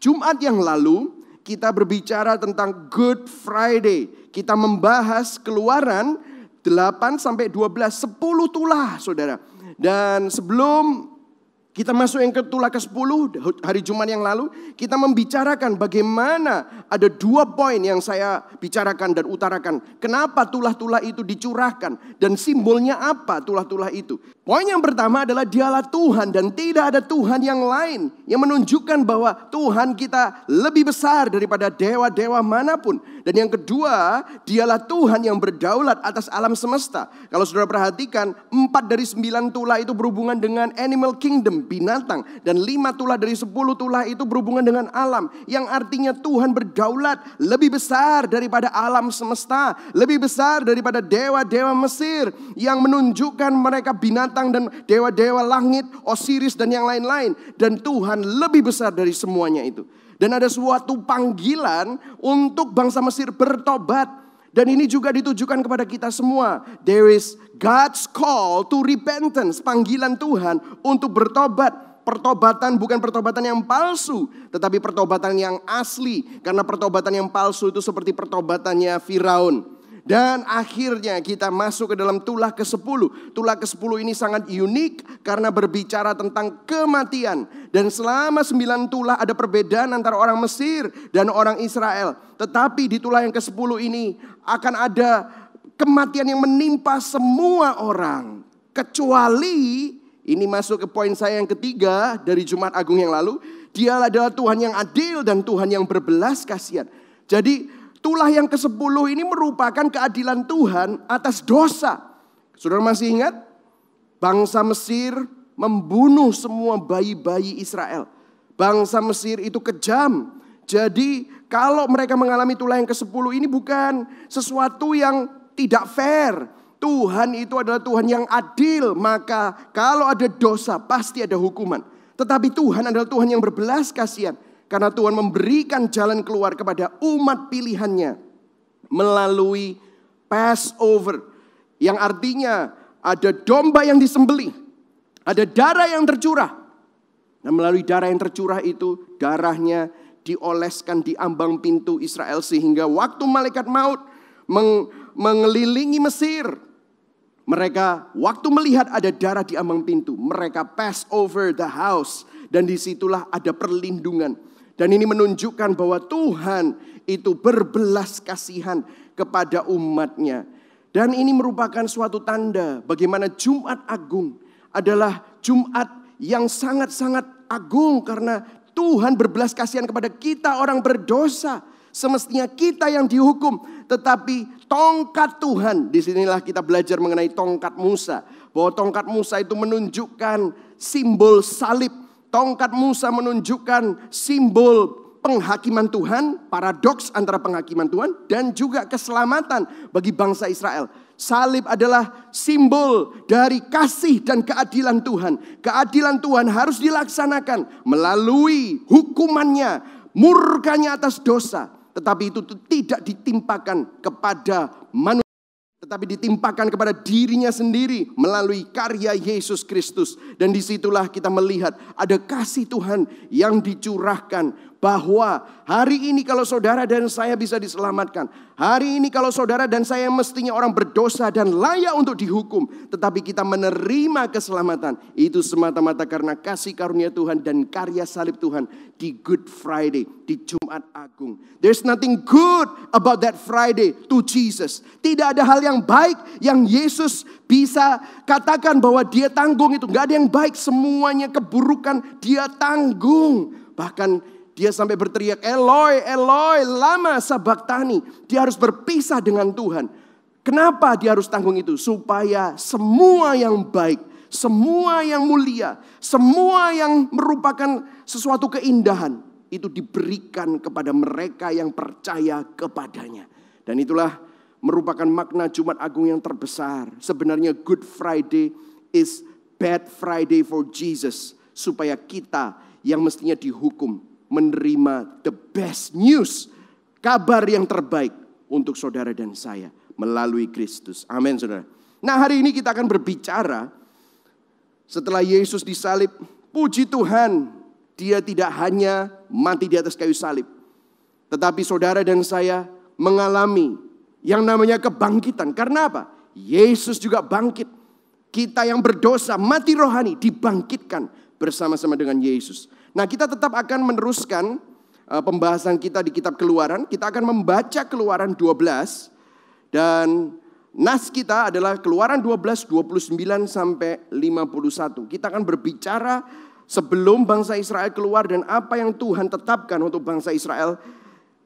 Jumat yang lalu kita berbicara tentang Good Friday. Kita membahas Keluaran 8 sampai 12, 10 tulah saudara. Dan sebelum kita masuk yang ke tulah ke-10 hari Jumat yang lalu, kita membicarakan bagaimana ada 2 poin yang saya bicarakan dan utarakan. Kenapa tulah-tulah itu dicurahkan dan simbolnya apa tulah-tulah itu. Poin yang pertama adalah dialah Tuhan dan tidak ada Tuhan yang lain, yang menunjukkan bahwa Tuhan kita lebih besar daripada dewa-dewa manapun. Dan yang kedua, dialah Tuhan yang berdaulat atas alam semesta. Kalau saudara perhatikan, 4 dari 9 tulah itu berhubungan dengan animal kingdom, binatang. Dan 5 tulah dari 10 tulah itu berhubungan dengan alam. Yang artinya Tuhan berdaulat lebih besar daripada alam semesta. Lebih besar daripada dewa-dewa Mesir yang menunjukkan mereka binatang dan dewa-dewa langit, Osiris dan yang lain-lain. Dan Tuhan lebih besar dari semuanya itu. Dan ada suatu panggilan untuk bangsa Mesir bertobat. Dan ini juga ditujukan kepada kita semua. There is God's call to repentance. Panggilan Tuhan untuk bertobat. Pertobatan bukan pertobatan yang palsu, tetapi pertobatan yang asli. Karena pertobatan yang palsu itu seperti pertobatannya Firaun. Dan akhirnya kita masuk ke dalam tulah ke-10. Tulah ke-10 ini sangat unik karena berbicara tentang kematian. Dan selama 9 tulah ada perbedaan antara orang Mesir dan orang Israel. Tetapi di tulah yang ke-10 ini akan ada kematian yang menimpa semua orang. Kecuali, ini masuk ke poin saya yang ketiga dari Jumat Agung yang lalu. Dia adalah Tuhan yang adil dan Tuhan yang berbelas kasihan. Jadi tulah yang ke-10 ini merupakan keadilan Tuhan atas dosa. Saudara masih ingat? Bangsa Mesir membunuh semua bayi-bayi Israel. Bangsa Mesir itu kejam. Jadi kalau mereka mengalami tulah yang ke-10 ini bukan sesuatu yang tidak fair. Tuhan itu adalah Tuhan yang adil. Maka kalau ada dosa pasti ada hukuman. Tetapi Tuhan adalah Tuhan yang berbelas kasihan. Karena Tuhan memberikan jalan keluar kepada umat pilihannya melalui Passover. Yang artinya ada domba yang disembelih, ada darah yang tercurah. Dan melalui darah yang tercurah itu, darahnya dioleskan di ambang pintu Israel. Sehingga waktu malaikat maut mengelilingi Mesir, mereka waktu melihat ada darah di ambang pintu, mereka pass over the house. Dan disitulah ada perlindungan. Dan ini menunjukkan bahwa Tuhan itu berbelas kasihan kepada umatnya. Dan ini merupakan suatu tanda bagaimana Jumat Agung adalah Jumat yang sangat-sangat agung. Karena Tuhan berbelas kasihan kepada kita orang berdosa. Semestinya kita yang dihukum. Tetapi tongkat Tuhan, disinilah kita belajar mengenai tongkat Musa. Bahwa tongkat Musa itu menunjukkan simbol salib. Tongkat Musa menunjukkan simbol penghakiman Tuhan, paradoks antara penghakiman Tuhan dan juga keselamatan bagi bangsa Israel. Salib adalah simbol dari kasih dan keadilan Tuhan. Keadilan Tuhan harus dilaksanakan melalui hukumannya, murkanya atas dosa. Tetapi itu tidak ditimpakan kepada manusia, tetapi ditimpakan kepada dirinya sendiri melalui karya Yesus Kristus. Dan disitulah kita melihat ada kasih Tuhan yang dicurahkan. Bahwa hari ini kalau saudara dan saya bisa diselamatkan. Hari ini kalau saudara dan saya mestinya orang berdosa dan layak untuk dihukum. Tetapi kita menerima keselamatan. Itu semata-mata karena kasih karunia Tuhan dan karya salib Tuhan di Good Friday, di Jumat Agung. There's nothing good about that Friday to Jesus. Tidak ada hal yang baik yang Yesus bisa katakan bahwa dia tanggung itu. Gak ada yang baik, semuanya keburukan dia tanggung. Bahkan dia sampai berteriak, Eloi, Eloi, lama sabachthani. Dia harus berpisah dengan Tuhan. Kenapa dia harus tanggung itu? Supaya semua yang baik, semua yang mulia, semua yang merupakan sesuatu keindahan, itu diberikan kepada mereka yang percaya kepadanya. Dan itulah merupakan makna Jumat Agung yang terbesar. Sebenarnya Good Friday is Bad Friday for Jesus. Supaya kita yang mestinya dihukum menerima the best news, kabar yang terbaik untuk saudara dan saya melalui Kristus. Amin saudara. Nah hari ini kita akan berbicara setelah Yesus disalib. Puji Tuhan, Dia tidak hanya mati di atas kayu salib, tetapi saudara dan saya mengalami yang namanya kebangkitan. Karena apa? Yesus juga bangkit. Kita yang berdosa, mati rohani, dibangkitkan bersama-sama dengan Yesus. Nah, kita tetap akan meneruskan pembahasan kita di kitab Keluaran. Kita akan membaca Keluaran 12. Dan nas kita adalah Keluaran 12, 29 sampai 51. Kita akan berbicara sebelum bangsa Israel keluar dan apa yang Tuhan tetapkan untuk bangsa Israel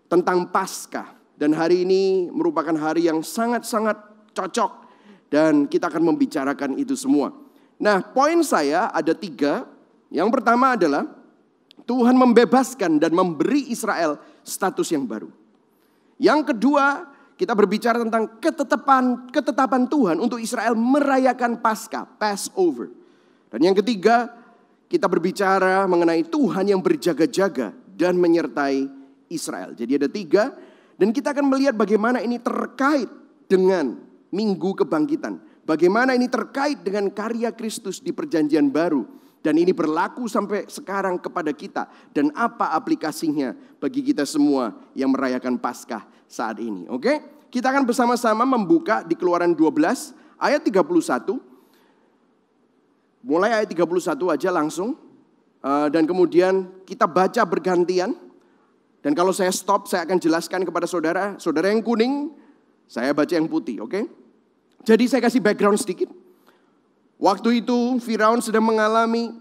tentang Paskah. Dan hari ini merupakan hari yang sangat-sangat cocok. Dan kita akan membicarakan itu semua. Nah, poin saya ada 3. Yang pertama adalah Tuhan membebaskan dan memberi Israel status yang baru. Yang kedua, kita berbicara tentang ketetapan Tuhan untuk Israel merayakan Paskah, Passover. Dan yang ketiga, kita berbicara mengenai Tuhan yang berjaga-jaga dan menyertai Israel. Jadi ada 3, dan kita akan melihat bagaimana ini terkait dengan Minggu Kebangkitan. Bagaimana ini terkait dengan karya Kristus di Perjanjian Baru. Dan ini berlaku sampai sekarang kepada kita. Dan apa aplikasinya bagi kita semua yang merayakan Paskah saat ini. Oke? Kita akan bersama-sama membuka di Keluaran 12 ayat 31. Mulai ayat 31 aja langsung. Dan kemudian kita baca bergantian. Dan kalau saya stop, saya akan jelaskan kepada saudara. Saudara yang kuning, saya baca yang putih. Oke? Jadi saya kasih background sedikit. Waktu itu Firaun sedang mengalami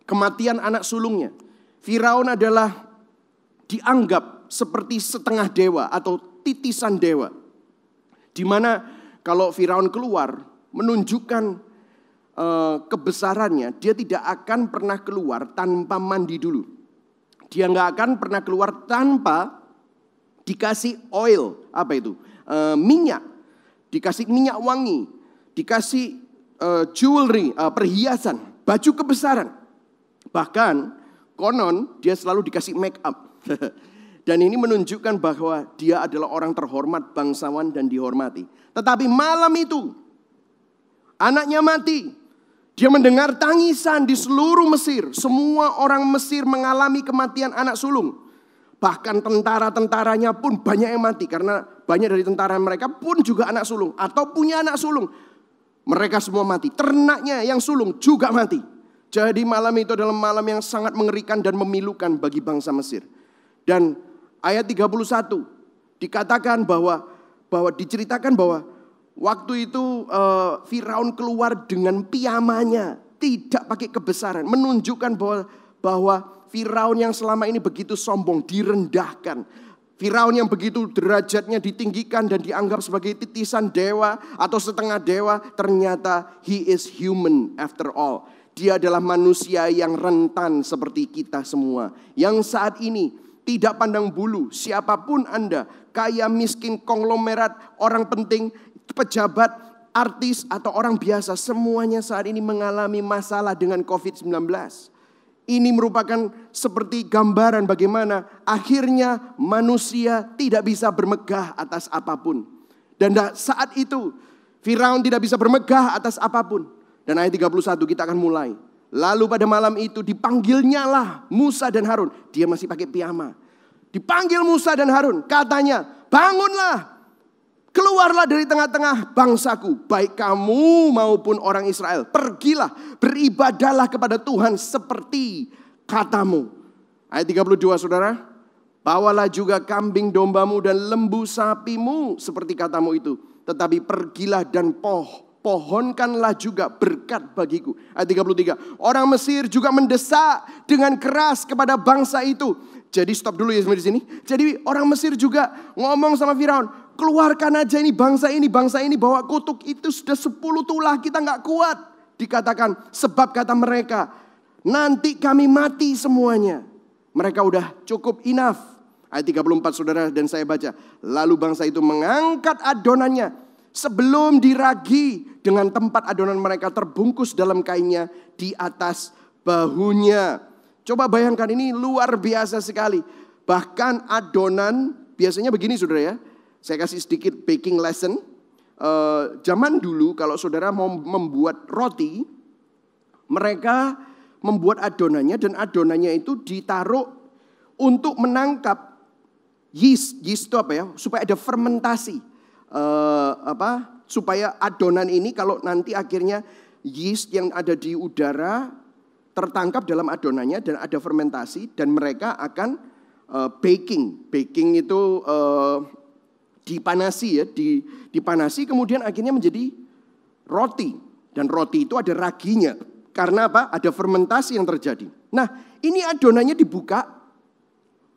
kematian anak sulungnya. Firaun adalah dianggap seperti setengah dewa atau titisan dewa. Di mana kalau Firaun keluar menunjukkan kebesarannya, dia tidak akan pernah keluar tanpa mandi dulu. Dia nggak akan pernah keluar tanpa dikasih oil, apa itu? Minyak, dikasih minyak wangi, dikasih jewelry, perhiasan, baju kebesaran. Bahkan konon dia selalu dikasih make up. Dan ini menunjukkan bahwa dia adalah orang terhormat, bangsawan dan dihormati. Tetapi malam itu anaknya mati. Dia mendengar tangisan di seluruh Mesir. Semua orang Mesir mengalami kematian anak sulung. Bahkan tentara-tentaranya pun banyak yang mati. Karena banyak dari tentara mereka pun juga anak sulung. Atau punya anak sulung. Mereka semua mati. Ternaknya yang sulung juga mati. Jadi malam itu adalah malam yang sangat mengerikan dan memilukan bagi bangsa Mesir. Dan ayat 31 dikatakan bahwa diceritakan bahwa waktu itu Firaun keluar dengan piyamanya. Tidak pakai kebesaran. Menunjukkan bahwa Firaun yang selama ini begitu sombong direndahkan. Firaun yang begitu derajatnya ditinggikan dan dianggap sebagai titisan dewa atau setengah dewa. Ternyata he is human after all. Dia adalah manusia yang rentan seperti kita semua. Yang saat ini tidak pandang bulu siapapun Anda. Kaya, miskin, konglomerat, orang penting, pejabat, artis atau orang biasa. Semuanya saat ini mengalami masalah dengan COVID-19. Ini merupakan seperti gambaran bagaimana akhirnya manusia tidak bisa bermegah atas apapun. Dan saat itu Firaun tidak bisa bermegah atas apapun. Dan ayat 31 kita akan mulai. Lalu pada malam itu dipanggilnya lah Musa dan Harun. Dia masih pakai piyama. Dipanggil Musa dan Harun. Katanya, bangunlah. Keluarlah dari tengah-tengah bangsaku. Baik kamu maupun orang Israel. Pergilah, beribadahlah kepada Tuhan seperti katamu. Ayat 32 saudara. Bawalah juga kambing dombamu dan lembu sapimu seperti katamu itu. Tetapi pergilah dan pohonkanlah juga berkat bagiku. Ayat 33. Orang Mesir juga mendesak dengan keras kepada bangsa itu. Jadi stop dulu ya di sini. Jadi orang Mesir juga ngomong sama Firaun, keluarkan aja ini bangsa ini bawa kutuk itu sudah 10 tulah kita nggak kuat. Dikatakan sebab kata mereka nanti kami mati semuanya. Mereka udah cukup enough. Ayat 34 saudara dan saya baca. Lalu bangsa itu mengangkat adonannya sebelum diragi dengan tempat adonan mereka terbungkus dalam kainnya di atas bahunya. Coba bayangkan ini luar biasa sekali. Bahkan adonan biasanya begini saudara ya. Saya kasih sedikit baking lesson. Zaman dulu kalau saudara mau membuat roti, mereka membuat adonannya, dan adonannya itu ditaruh untuk menangkap yeast. Yeast itu apa ya? Supaya ada fermentasi. Supaya adonan ini kalau nanti akhirnya yeast yang ada di udara tertangkap dalam adonannya dan ada fermentasi, dan mereka akan baking. Baking itu dipanasi ya, dipanasi kemudian akhirnya menjadi roti. Dan roti itu ada raginya. Karena apa? Ada fermentasi yang terjadi. Nah, ini adonannya dibuka,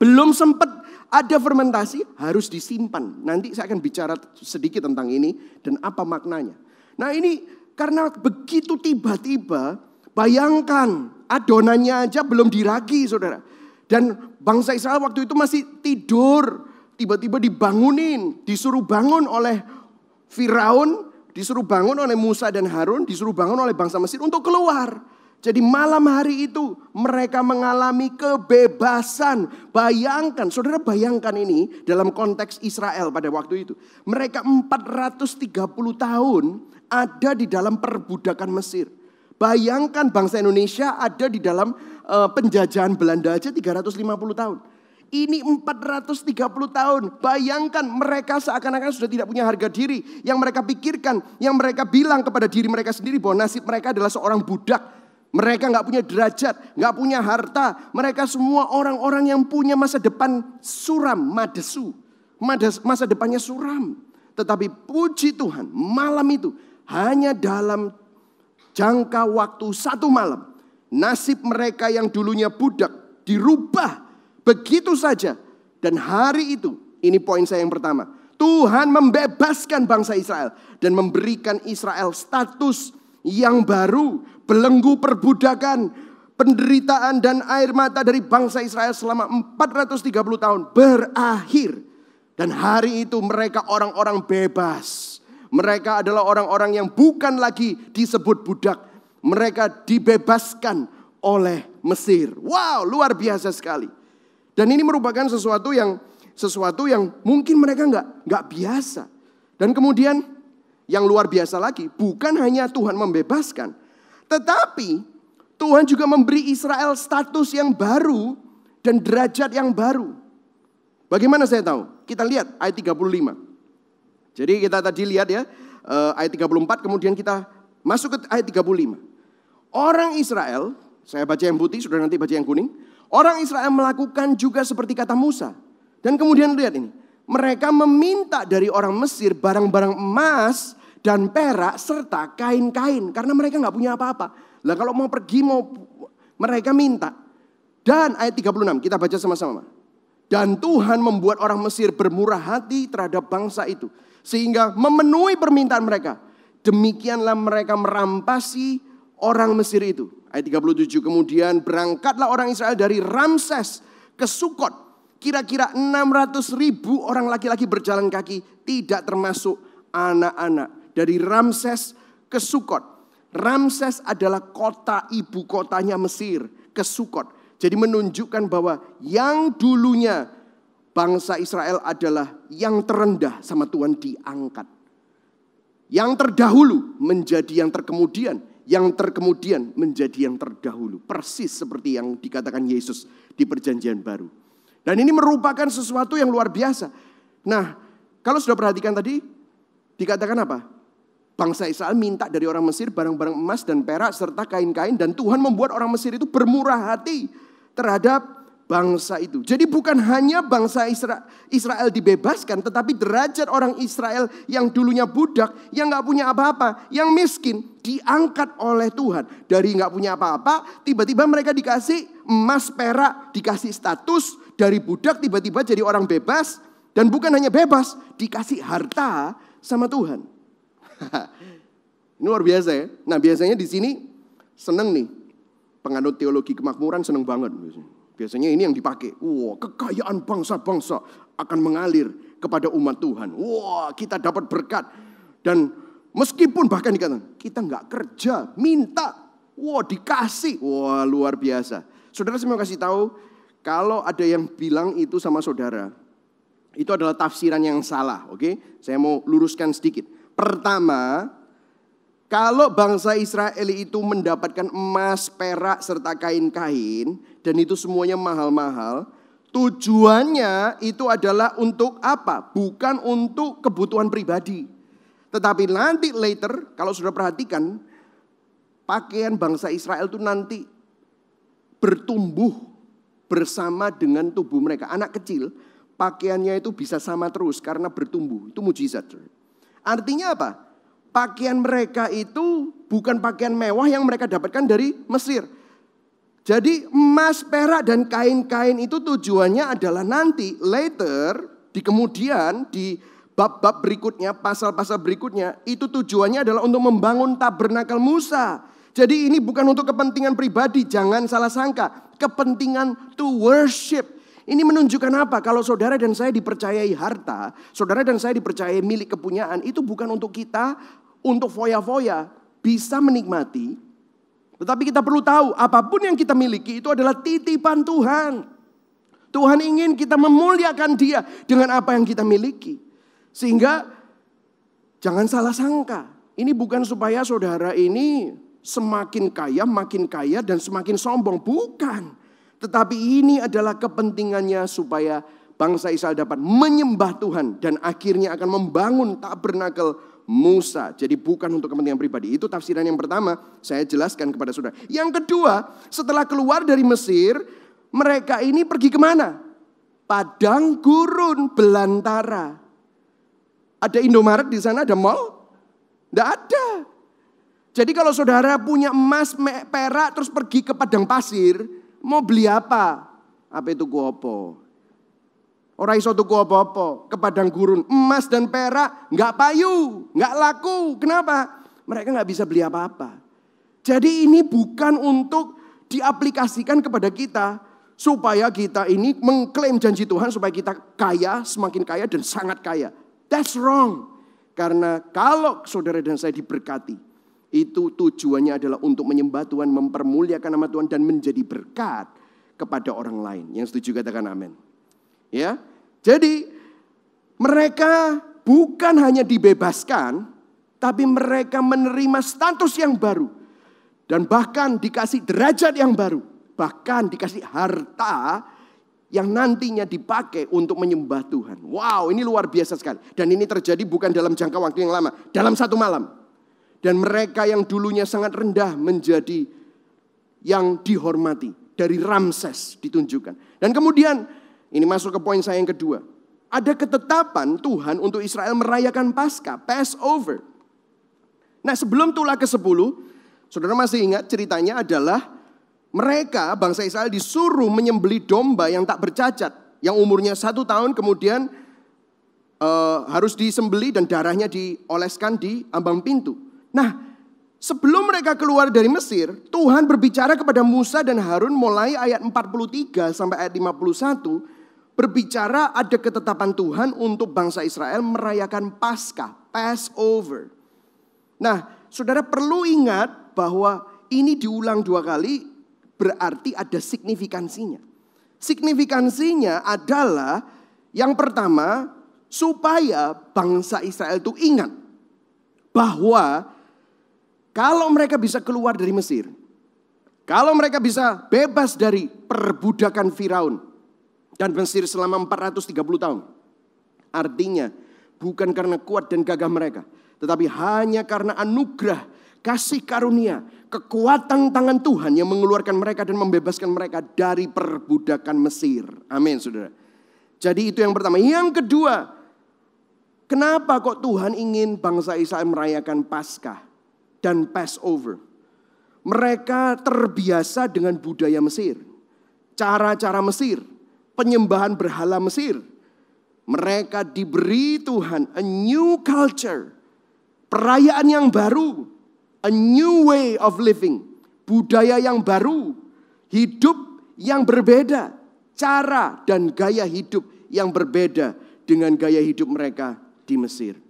belum sempat ada fermentasi, harus disimpan. Nanti saya akan bicara sedikit tentang ini dan apa maknanya. Nah, ini karena begitu tiba-tiba, bayangkan adonannya aja belum diragi, saudara. Dan bangsa Israel waktu itu masih tidur, tiba-tiba dibangunin, disuruh bangun oleh Firaun, disuruh bangun oleh Musa dan Harun, disuruh bangun oleh bangsa Mesir untuk keluar. Jadi malam hari itu mereka mengalami kebebasan. Bayangkan, saudara bayangkan ini dalam konteks Israel pada waktu itu. Mereka 430 tahun ada di dalam perbudakan Mesir. Bayangkan bangsa Indonesia ada di dalam penjajahan Belanda aja 350 tahun. Ini 430 tahun. Bayangkan mereka seakan-akan sudah tidak punya harga diri. Yang mereka pikirkan, yang mereka bilang kepada diri mereka sendiri bahwa nasib mereka adalah seorang budak. Mereka gak punya derajat, gak punya harta. Mereka semua orang-orang yang punya masa depan suram, madesu. Masa depannya suram. Tetapi puji Tuhan, malam itu hanya dalam jangka waktu 1 malam. Nasib mereka yang dulunya budak dirubah begitu saja. Dan hari itu, ini poin saya yang pertama. Tuhan membebaskan bangsa Israel dan memberikan Israel status yang baru, belenggu perbudakan, penderitaan dan air mata dari bangsa Israel selama 430 tahun berakhir. Dan hari itu mereka orang-orang bebas. Mereka adalah orang-orang yang bukan lagi disebut budak. Mereka dibebaskan oleh Mesir. Wow, luar biasa sekali. Dan ini merupakan sesuatu yang mungkin mereka nggak biasa. Dan kemudian yang luar biasa lagi, bukan hanya Tuhan membebaskan, tetapi Tuhan juga memberi Israel status yang baru dan derajat yang baru. Bagaimana saya tahu? Kita lihat ayat 35. Jadi kita tadi lihat ya, ayat 34, kemudian kita masuk ke ayat 35. Orang Israel, saya baca yang putih, sudah nanti baca yang kuning. Orang Israel melakukan juga seperti kata Musa. Dan kemudian lihat ini, mereka meminta dari orang Mesir barang-barang emas dan perak serta kain-kain. Karena mereka gak punya apa-apa. Lah kalau mau pergi, mereka minta. Dan ayat 36, kita baca sama-sama. Dan Tuhan membuat orang Mesir bermurah hati terhadap bangsa itu. Sehingga memenuhi permintaan mereka. Demikianlah mereka merampasi orang Mesir itu. Ayat 37, kemudian berangkatlah orang Israel dari Ramses ke Sukot. Kira-kira 600.000 orang laki-laki berjalan kaki, tidak termasuk anak-anak. Dari Ramses ke Sukot. Ramses adalah kota, ibu kotanya Mesir, ke Sukot. Jadi menunjukkan bahwa yang dulunya bangsa Israel adalah yang terendah sama Tuhan diangkat. Yang terdahulu menjadi yang terkemudian. Yang terkemudian menjadi yang terdahulu. Persis seperti yang dikatakan Yesus di perjanjian baru. Dan ini merupakan sesuatu yang luar biasa. Nah, kalau sudah perhatikan tadi, dikatakan apa? Bangsa Israel minta dari orang Mesir barang-barang emas dan perak serta kain-kain. Dan Tuhan membuat orang Mesir itu bermurah hati terhadap bangsa itu. Jadi bukan hanya bangsa Israel dibebaskan, tetapi derajat orang Israel yang dulunya budak, yang gak punya apa-apa, yang miskin, diangkat oleh Tuhan. Dari gak punya apa-apa, tiba-tiba mereka dikasih emas, perak, dikasih status. Dari budak tiba-tiba jadi orang bebas. Dan bukan hanya bebas, dikasih harta sama Tuhan. Ini luar biasa ya. Nah biasanya di sini seneng nih. Penganut teologi kemakmuran seneng banget. Biasanya ini yang dipakai. Wah, kekayaan bangsa-bangsa akan mengalir kepada umat Tuhan. Wah, kita dapat berkat. Dan meskipun bahkan dikatakan, kita nggak kerja, minta. Wah, dikasih. Wah, luar biasa. Saudara saya mau kasih tahu, kalau ada yang bilang itu sama saudara, itu adalah tafsiran yang salah. Oke, saya mau luruskan sedikit. Pertama, Kalau bangsa Israel itu mendapatkan emas, perak, serta kain-kain, dan itu semuanya mahal-mahal, tujuannya itu adalah untuk apa? Bukan untuk kebutuhan pribadi. Tetapi nanti later, kalau sudah perhatikan, pakaian bangsa Israel itu nanti bertumbuh bersama dengan tubuh mereka. Anak kecil, pakaiannya itu bisa sama terus karena bertumbuh. Itu mujizat. Artinya apa? Pakaian mereka itu bukan pakaian mewah yang mereka dapatkan dari Mesir. Jadi emas, perak, dan kain-kain itu tujuannya adalah nanti later di kemudian di bab-bab berikutnya, pasal-pasal berikutnya, itu tujuannya adalah untuk membangun tabernakel Musa. Jadi ini bukan untuk kepentingan pribadi, jangan salah sangka. Kepentingan to worship. Ini menunjukkan apa? Kalau saudara dan saya dipercayai harta, saudara dan saya dipercayai milik kepunyaan, itu bukan untuk kita, untuk foya-foya, bisa menikmati. Tetapi kita perlu tahu, apapun yang kita miliki itu adalah titipan Tuhan. Tuhan ingin kita memuliakan Dia dengan apa yang kita miliki. Sehingga jangan salah sangka. Ini bukan supaya saudara ini semakin kaya dan semakin sombong. Bukan. Tetapi ini adalah kepentingannya supaya bangsa Israel dapat menyembah Tuhan. Dan akhirnya akan membangun tabernakel Musa. Jadi bukan untuk kepentingan pribadi. Itu tafsiran yang pertama, saya jelaskan kepada saudara. Yang kedua, setelah keluar dari Mesir, mereka ini pergi kemana? Padang gurun belantara. Ada Indomaret di sana, ada mall? Tidak ada. Jadi kalau saudara punya emas, perak, terus pergi ke padang pasir, mau beli apa? Apa itu kuopo? Orang iso tuku apa-apa, ke padang gurun, emas dan perak nggak payu, nggak laku. Kenapa? Mereka nggak bisa beli apa-apa. Jadi ini bukan untuk diaplikasikan kepada kita supaya kita ini mengklaim janji Tuhan supaya kita kaya, semakin kaya dan sangat kaya. That's wrong. Karena kalau saudara dan saya diberkati, itu tujuannya adalah untuk menyembah Tuhan, mempermuliakan nama Tuhan dan menjadi berkat kepada orang lain. Yang setuju katakan amin. Ya, jadi mereka bukan hanya dibebaskan, tapi mereka menerima status yang baru. Dan bahkan dikasih derajat yang baru. Bahkan dikasih harta yang nantinya dipakai untuk menyembah Tuhan. Wow, ini luar biasa sekali. Dan ini terjadi bukan dalam jangka waktu yang lama, dalam satu malam. Dan mereka yang dulunya sangat rendah menjadi yang dihormati. Dari Ramses ditunjukkan. Dan kemudian ini masuk ke poin saya yang kedua. Ada ketetapan Tuhan untuk Israel merayakan Paskah, Passover. Nah sebelum tulah ke-10, saudara masih ingat ceritanya adalah mereka, bangsa Israel disuruh menyembelih domba yang tak bercacat. Yang umurnya 1 tahun kemudian harus disembelih dan darahnya dioleskan di ambang pintu. Nah sebelum mereka keluar dari Mesir, Tuhan berbicara kepada Musa dan Harun mulai ayat 43 sampai ayat 51. Berbicara ada ketetapan Tuhan untuk bangsa Israel merayakan Paskah, Passover. Nah, saudara perlu ingat bahwa ini diulang 2 kali berarti ada signifikansinya. Signifikansinya adalah yang pertama supaya bangsa Israel itu ingat bahwa kalau mereka bisa keluar dari Mesir, kalau mereka bisa bebas dari perbudakan Firaun, dan Mesir selama 430 tahun. Artinya bukan karena kuat dan gagah mereka. Tetapi hanya karena anugerah, kasih karunia, kekuatan tangan Tuhan yang mengeluarkan mereka dan membebaskan mereka dari perbudakan Mesir. Amin saudara. Jadi itu yang pertama. Yang kedua, kenapa kok Tuhan ingin bangsa Israel merayakan Paskah dan Passover? Mereka terbiasa dengan budaya Mesir. Cara-cara Mesir. Penyembahan berhala Mesir. Mereka diberi Tuhan a new culture. Perayaan yang baru. A new way of living. Budaya yang baru. Hidup yang berbeda. Cara dan gaya hidup yang berbeda dengan gaya hidup mereka di Mesir.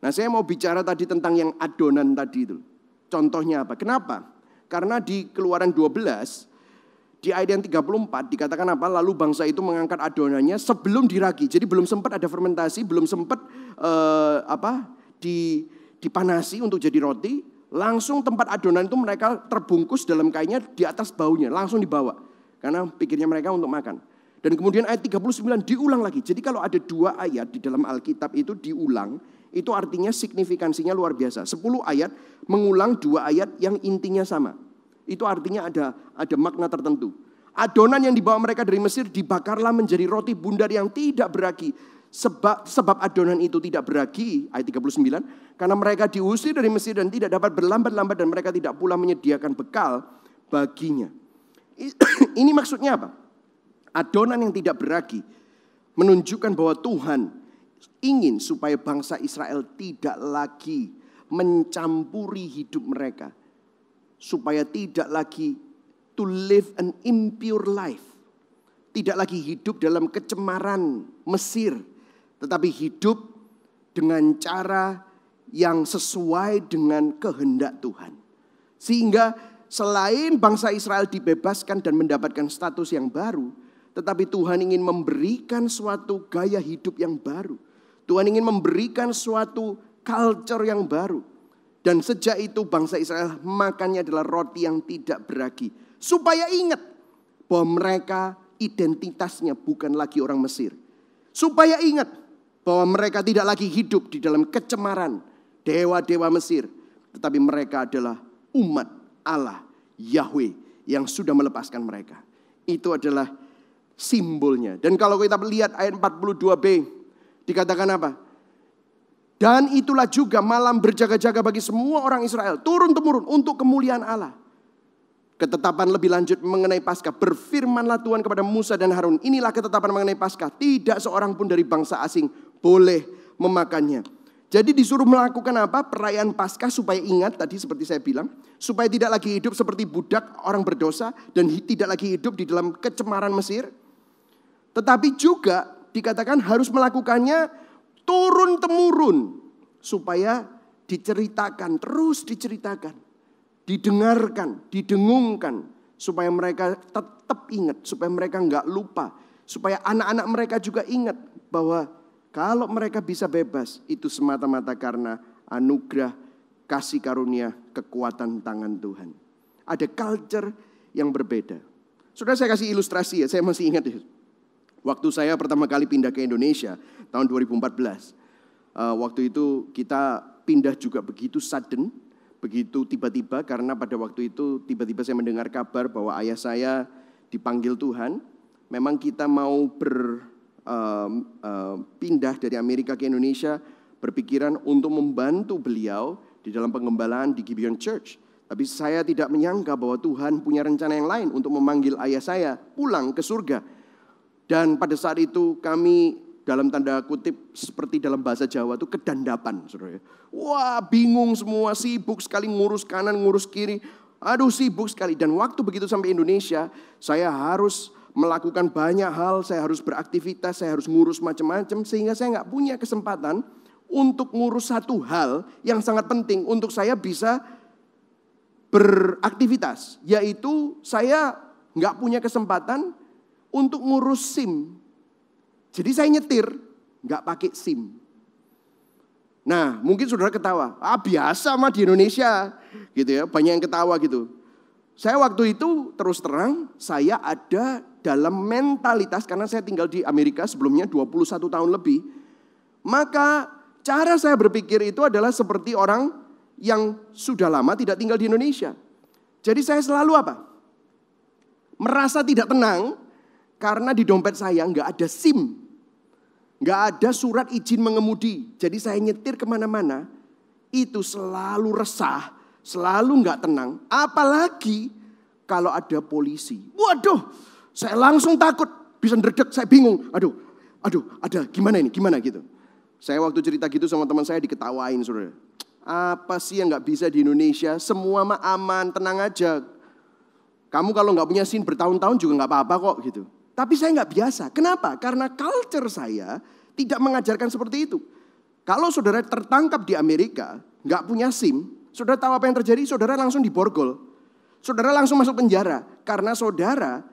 Nah saya mau bicara tadi tentang yang adonan tadi itu. Contohnya apa? Kenapa? Karena di Keluaran 12... di ayat yang 34 dikatakan apa? Lalu bangsa itu mengangkat adonannya sebelum diragi. Jadi belum sempat ada fermentasi, belum sempat dipanasi untuk jadi roti, langsung tempat adonan itu mereka terbungkus dalam kainnya di atas baunya, langsung dibawa. Karena pikirnya mereka untuk makan. Dan kemudian ayat 39 diulang lagi. Jadi kalau ada 2 ayat di dalam Alkitab itu diulang, itu artinya signifikansinya luar biasa. 10 ayat mengulang 2 ayat yang intinya sama. Itu artinya ada makna tertentu. Adonan yang dibawa mereka dari Mesir dibakarlah menjadi roti bundar yang tidak beragi. Sebab adonan itu tidak beragi, ayat 39, karena mereka diusir dari Mesir dan tidak dapat berlambat-lambat dan mereka tidak pula menyediakan bekal baginya. Ini maksudnya apa? Adonan yang tidak beragi menunjukkan bahwa Tuhan ingin supaya bangsa Israel tidak lagi mencampuri hidup mereka. Supaya tidak lagi to live an impure life. Tidak lagi hidup dalam kecemaran Mesir. Tetapi hidup dengan cara yang sesuai dengan kehendak Tuhan. Sehingga selain bangsa Israel dibebaskan dan mendapatkan status yang baru, tetapi Tuhan ingin memberikan suatu gaya hidup yang baru. Tuhan ingin memberikan suatu culture yang baru. Dan sejak itu bangsa Israel makannya adalah roti yang tidak beragi. Supaya ingat bahwa mereka identitasnya bukan lagi orang Mesir. Supaya ingat bahwa mereka tidak lagi hidup di dalam kecemaran dewa-dewa Mesir. Tetapi mereka adalah umat Allah, Yahweh yang sudah melepaskan mereka. Itu adalah simbolnya. Dan kalau kita lihat ayat 42b, dikatakan apa? Dan itulah juga malam berjaga-jaga bagi semua orang Israel, turun-temurun untuk kemuliaan Allah. Ketetapan lebih lanjut mengenai Paskah. Berfirmanlah Tuhan kepada Musa dan Harun, inilah ketetapan mengenai Paskah. Tidak seorang pun dari bangsa asing boleh memakannya. Jadi disuruh melakukan apa? Perayaan Paskah supaya ingat tadi seperti saya bilang. Supaya tidak lagi hidup seperti budak orang berdosa. Dan tidak lagi hidup di dalam kecemaran Mesir. Tetapi juga dikatakan harus melakukannya turun-temurun. Supaya diceritakan, terus diceritakan. Didengarkan, didengungkan. Supaya mereka tetap ingat. Supaya mereka enggak lupa. Supaya anak-anak mereka juga ingat bahwa kalau mereka bisa bebas, itu semata-mata karena anugerah, kasih karunia, kekuatan tangan Tuhan. Ada culture yang berbeda. Saudara, saya kasih ilustrasi ya, saya masih ingat ya. Waktu saya pertama kali pindah ke Indonesia, tahun 2014. Waktu itu kita pindah juga begitu sudden, begitu tiba-tiba. Karena pada waktu itu tiba-tiba saya mendengar kabar bahwa ayah saya dipanggil Tuhan. Memang kita mau pindah dari Amerika ke Indonesia, berpikiran untuk membantu beliau di dalam pengembalaan di Gibeon Church. Tapi saya tidak menyangka bahwa Tuhan punya rencana yang lain untuk memanggil ayah saya pulang ke surga. Dan pada saat itu kami dalam tanda kutip seperti dalam bahasa Jawa itu kedandapan, saudara. Wah, bingung semua, sibuk sekali ngurus kanan, ngurus kiri. Aduh, sibuk sekali. Dan waktu begitu sampai Indonesia, saya harus melakukan banyak hal, saya harus beraktivitas, saya harus ngurus macam-macam. Sehingga saya nggak punya kesempatan untuk ngurus satu hal yang sangat penting untuk saya bisa beraktivitas. Yaitu saya nggak punya kesempatan untuk ngurus SIM. Jadi saya nyetir, nggak pakai SIM. Nah, mungkin saudara ketawa, biasa mah di Indonesia, gitu ya, banyak yang ketawa gitu. Saya waktu itu terus terang, saya ada dalam mentalitas, karena saya tinggal di Amerika sebelumnya 21 tahun lebih. Maka cara saya berpikir itu adalah seperti orang yang sudah lama tidak tinggal di Indonesia. Jadi saya selalu apa? Merasa tidak tenang, karena di dompet saya nggak ada SIM. Nggak ada surat izin mengemudi. Jadi saya nyetir kemana-mana, itu selalu resah, selalu nggak tenang. Apalagi kalau ada polisi. Waduh, saya langsung takut, bisa ndredeg, saya bingung. Aduh, ada gimana ini, gimana gitu. Saya waktu cerita gitu sama teman saya diketawain, saudara. Apa sih yang nggak bisa di Indonesia? Semua mah aman, tenang aja. Kamu kalau nggak punya SIM bertahun-tahun juga nggak apa-apa kok gitu. Tapi saya nggak biasa. Kenapa? Karena culture saya tidak mengajarkan seperti itu. Kalau saudara tertangkap di Amerika, nggak punya SIM, saudara tahu apa yang terjadi? Saudara langsung diborgol. Saudara langsung masuk penjara. Karena saudara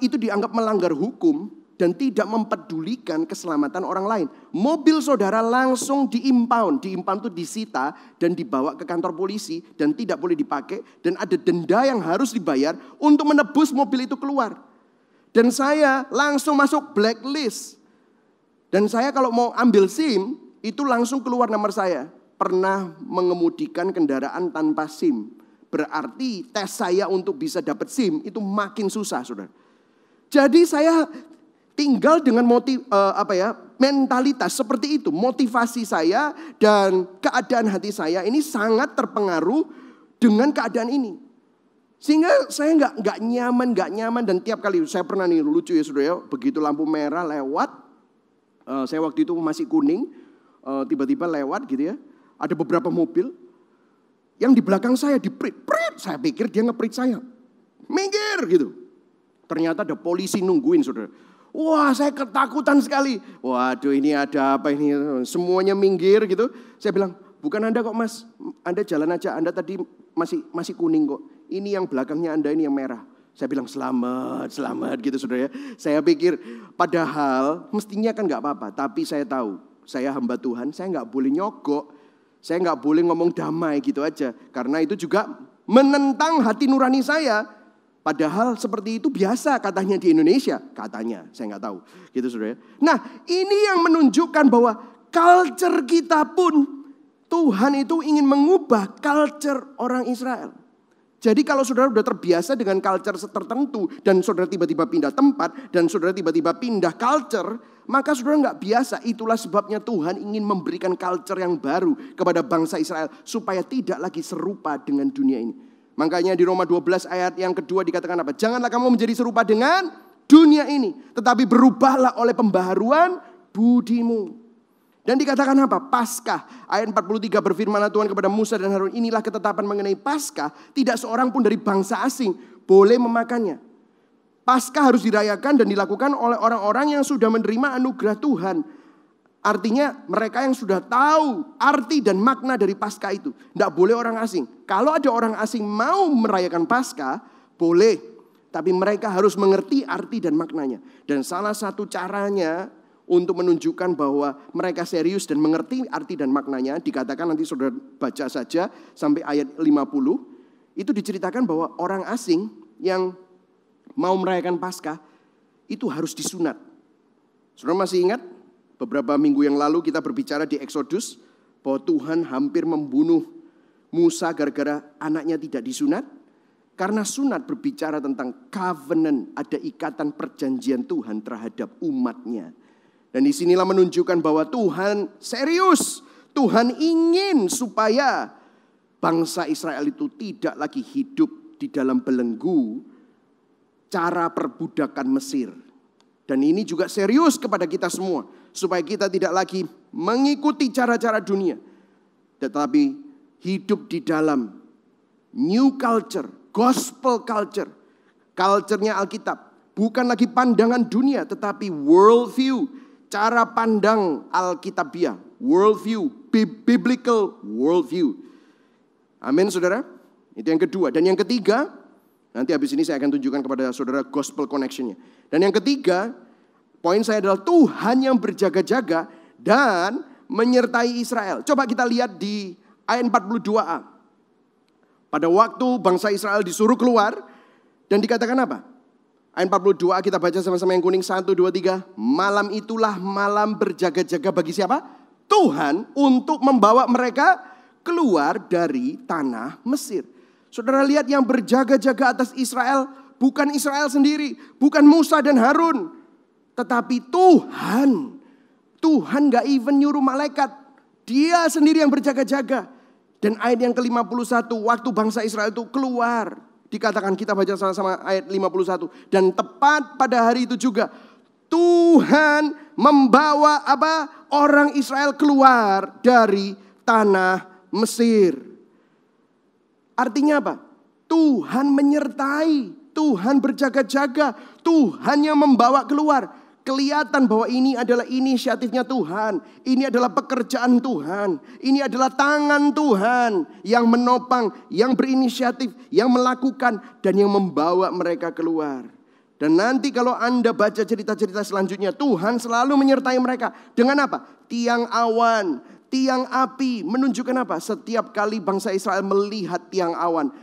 itu dianggap melanggar hukum dan tidak mempedulikan keselamatan orang lain. Mobil saudara langsung di-impound. Di-impound itu disita dan dibawa ke kantor polisi dan tidak boleh dipakai. Dan ada denda yang harus dibayar untuk menebus mobil itu keluar. Dan saya langsung masuk blacklist. Dan saya kalau mau ambil SIM, itu langsung keluar nomor saya. Pernah mengemudikan kendaraan tanpa SIM. Berarti tes saya untuk bisa dapat SIM itu makin susah, saudara. Jadi saya tinggal dengan mentalitas seperti itu. Motivasi saya dan keadaan hati saya ini sangat terpengaruh dengan keadaan ini. Sehingga saya nggak nyaman dan tiap kali saya pernah nih lucu ya saudara ya, begitu lampu merah lewat, saya waktu itu masih kuning, tiba-tiba lewat gitu ya, ada beberapa mobil yang di belakang saya diprit, saya pikir dia ngeprit saya, minggir gitu. Ternyata ada polisi nungguin saudara. Wah, saya ketakutan sekali. Waduh, ini ada apa ini? Semuanya minggir gitu. Saya bilang, bukan Anda kok Mas. Anda jalan aja. Anda tadi masih kuning kok. Ini yang belakangnya Anda, ini yang merah. Saya bilang selamat gitu saudara ya. Saya pikir padahal mestinya kan nggak apa-apa. Tapi saya tahu, saya hamba Tuhan. Saya nggak boleh nyogok. Saya nggak boleh ngomong damai gitu aja. Karena itu juga menentang hati nurani saya. Padahal seperti itu biasa katanya di Indonesia. Katanya, saya nggak tahu. Gitu saudara. Nah, ini yang menunjukkan bahwa culture kita pun Tuhan itu ingin mengubah culture orang Israel. Jadi kalau saudara sudah terbiasa dengan culture tertentu dan saudara tiba-tiba pindah tempat dan saudara tiba-tiba pindah culture, maka saudara nggak biasa. Itulah sebabnya Tuhan ingin memberikan culture yang baru kepada bangsa Israel supaya tidak lagi serupa dengan dunia ini. Makanya di Roma 12 ayat yang kedua dikatakan apa? Janganlah kamu menjadi serupa dengan dunia ini, tetapi berubahlah oleh pembaharuan budimu. Dan dikatakan apa? Paskah. Ayat 43 berfirmanlah Tuhan kepada Musa dan Harun, inilah ketetapan mengenai Paskah, tidak seorang pun dari bangsa asing boleh memakannya. Paskah harus dirayakan dan dilakukan oleh orang-orang yang sudah menerima anugerah Tuhan. Artinya mereka yang sudah tahu arti dan makna dari Paskah itu. Tidak boleh orang asing. Kalau ada orang asing mau merayakan Paskah, boleh. Tapi mereka harus mengerti arti dan maknanya. Dan salah satu caranya untuk menunjukkan bahwa mereka serius dan mengerti arti dan maknanya, dikatakan nanti saudara baca saja sampai ayat 50. Itu diceritakan bahwa orang asing yang mau merayakan Paskah itu harus disunat. Saudara masih ingat? Beberapa minggu yang lalu kita berbicara di Exodus bahwa Tuhan hampir membunuh Musa gara-gara anaknya tidak disunat. Karena sunat berbicara tentang covenant, ada ikatan perjanjian Tuhan terhadap umatnya. Dan disinilah menunjukkan bahwa Tuhan serius. Tuhan ingin supaya bangsa Israel itu tidak lagi hidup di dalam belenggu cara perbudakan Mesir. Dan ini juga serius kepada kita semua. Supaya kita tidak lagi mengikuti cara-cara dunia. Tetapi hidup di dalam new culture, gospel culture. Culture-nya Alkitab. Bukan lagi pandangan dunia, tetapi world view. Cara pandang Alkitabiah. World view, biblical world view. Amin saudara. Itu yang kedua. Dan yang ketiga, nanti habis ini saya akan tunjukkan kepada saudara gospel connection-nya. Dan yang ketiga, poin saya adalah Tuhan yang berjaga-jaga dan menyertai Israel. Coba kita lihat di ayat 42a. Pada waktu bangsa Israel disuruh keluar dan dikatakan apa? Ayat 42a kita baca sama-sama yang kuning. 1, 2, 3. Malam itulah malam berjaga-jaga bagi siapa? Tuhan untuk membawa mereka keluar dari tanah Mesir. Saudara lihat yang berjaga-jaga atas Israel bukan Israel sendiri. Bukan Musa dan Harun. Tetapi Tuhan gak even nyuruh malaikat. Dia sendiri yang berjaga-jaga. Dan ayat yang ke-51, waktu bangsa Israel itu keluar. Dikatakan, kita baca sama-sama ayat 51. Dan tepat pada hari itu juga, Tuhan membawa orang Israel keluar dari tanah Mesir. Artinya apa? Tuhan menyertai. Tuhan berjaga-jaga. Tuhan yang membawa keluar. Kelihatan bahwa ini adalah inisiatifnya Tuhan. Ini adalah pekerjaan Tuhan. Ini adalah tangan Tuhan yang menopang, yang berinisiatif, yang melakukan, dan yang membawa mereka keluar. Dan nanti kalau Anda baca cerita-cerita selanjutnya, Tuhan selalu menyertai mereka. Dengan apa? Tiang awan, tiang api. Menunjukkan apa? Setiap kali bangsa Israel melihat tiang awan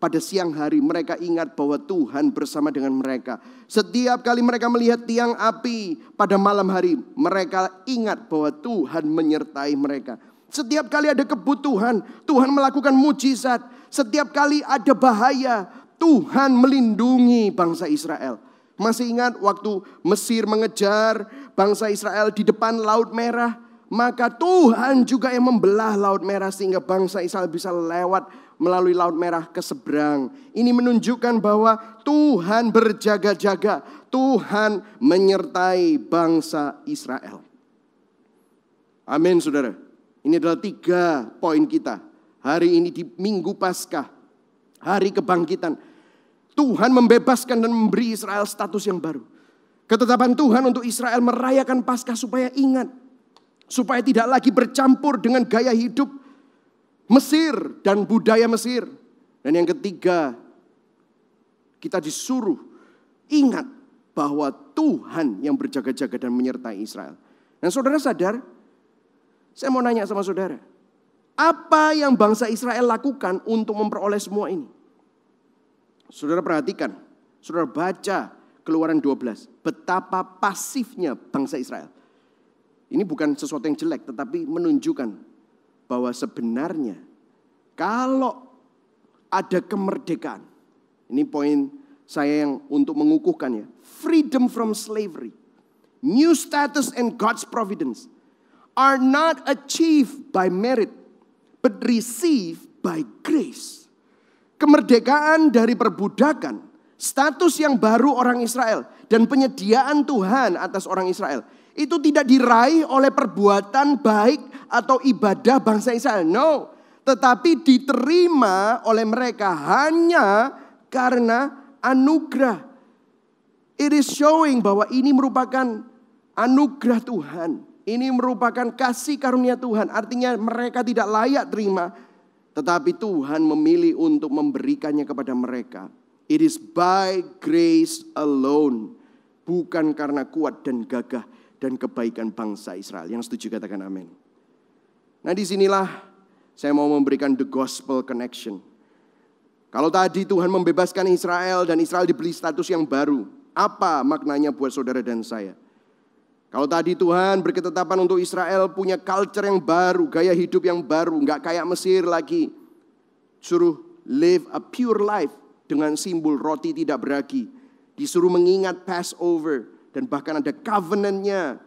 pada siang hari, mereka ingat bahwa Tuhan bersama dengan mereka. Setiap kali mereka melihat tiang api pada malam hari, mereka ingat bahwa Tuhan menyertai mereka. Setiap kali ada kebutuhan, Tuhan melakukan mujizat. Setiap kali ada bahaya, Tuhan melindungi bangsa Israel. Masih ingat waktu Mesir mengejar bangsa Israel di depan Laut Merah? Maka Tuhan juga yang membelah Laut Merah sehingga bangsa Israel bisa lewat melalui Laut Merah ke seberang. Ini menunjukkan bahwa Tuhan berjaga-jaga. Tuhan menyertai bangsa Israel. Amin, saudara. Ini adalah 3 poin kita. Hari ini di Minggu Paskah, hari kebangkitan. Tuhan membebaskan dan memberi Israel status yang baru. Ketetapan Tuhan untuk Israel merayakan Paskah supaya ingat. Supaya tidak lagi bercampur dengan gaya hidup Mesir dan budaya Mesir. Dan yang ketiga, kita disuruh ingat bahwa Tuhan yang berjaga-jaga dan menyertai Israel. Dan saudara sadar, saya mau nanya sama saudara, apa yang bangsa Israel lakukan untuk memperoleh semua ini? Saudara perhatikan, saudara baca Keluaran 12, betapa pasifnya bangsa Israel. Ini bukan sesuatu yang jelek, tetapi menunjukkan bahwa sebenarnya kalau ada kemerdekaan, ini poin saya yang untuk mengukuhkan ya, freedom from slavery, new status and God's providence are not achieved by merit, but received by grace. Kemerdekaan dari perbudakan, status yang baru orang Israel, dan penyediaan Tuhan atas orang Israel, itu tidak diraih oleh perbuatan baik atau ibadah bangsa Israel. No, tetapi diterima oleh mereka hanya karena anugerah. It is showing bahwa ini merupakan anugerah Tuhan. Ini merupakan kasih karunia Tuhan. Artinya mereka tidak layak terima, tetapi Tuhan memilih untuk memberikannya kepada mereka. It is by grace alone. Bukan karena kuat dan gagah dan kebaikan bangsa Israel. Yang setuju katakan amin. Nah disinilah saya mau memberikan the gospel connection. Kalau tadi Tuhan membebaskan Israel dan Israel diberi status yang baru. Apa maknanya buat saudara dan saya? Kalau tadi Tuhan berketetapan untuk Israel punya culture yang baru, gaya hidup yang baru, nggak kayak Mesir lagi. Suruh live a pure life dengan simbol roti tidak beragi. Disuruh mengingat Passover dan bahkan ada covenant-nya